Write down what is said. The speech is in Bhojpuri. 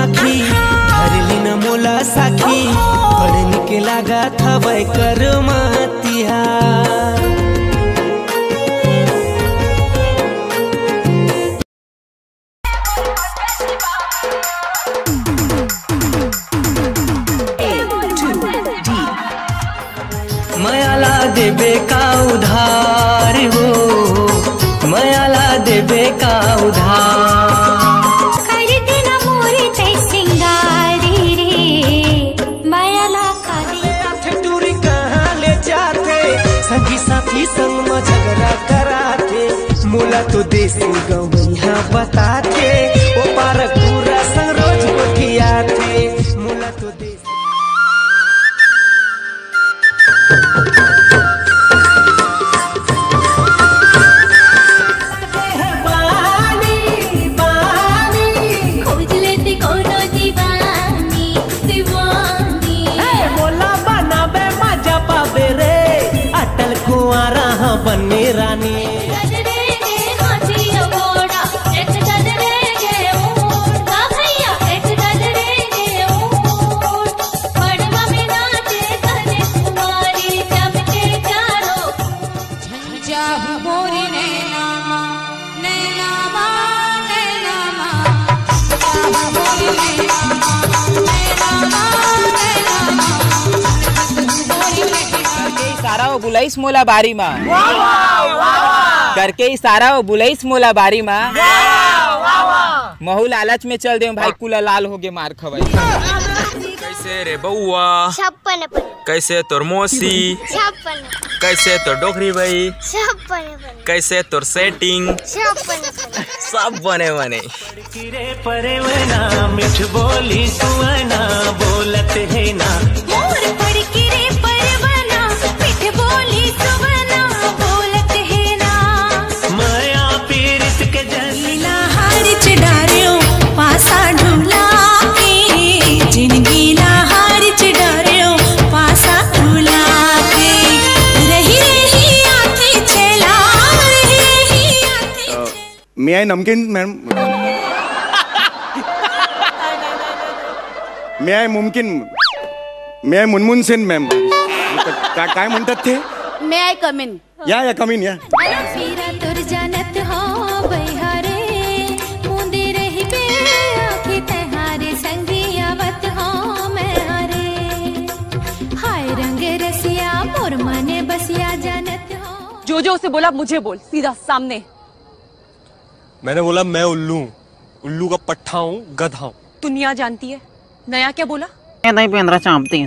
आखी धरली न मोला साखी पढ़ने के लागा था वै कर मातिया मयाला देबे का उधार हो मयाला देबे का उधार कर देना मोरे तै सिंगारी रे मयाला का दे टूरी कहाँ ले जाते संगी साथी संग में झगड़ा कराते मोला तो देसी गवैया बताते ओ पार पूरा संग रोज गोठियाते मोला तो देसी बन्ने रानी इशारा वो बुलाइस मोला बारी माँ करके इशारा वो बुलाइस मोला बारी माँ महू लालच में चल दे भाई कुला लाल हो गए मार खवाई कैसे रे बउआ कैसे तोर मौसी कैसे तोर डोकरी भाई कैसे तोर सेटिंग सब बने बने परे वना मिठ बोली सुवना बोलत है ना मोर पड़ के रे परवना मिठ बोली सुवना बोलत है ना माया पीरित के जलीला हार चढ़ारियो पासा ढूला के जिंदगी ला हार चढ़ारियो पासा ढूला के रही रही आती चला रही आती मे आई नमकीन मैम मे आई मुमकिन मे आई मुनमुन सेन मॅम काय म्हणतात ते मे आय कम इन या कमीन या फिरा तुर जानत हो बहारे मुंदे रही बे आखे तहारे संगी आवत हो मैं हारे हाय रंग रसिया मोर मने बसिया जानत हो जो जो उसे बोला मुझे बोल सीधा सामने। मैंने बोला मैं उल्लू का पट्ठा हूँ गधा हूँ। दुनिया जानती है। नया क्या बोला? नहीं पेंद्रा चांपती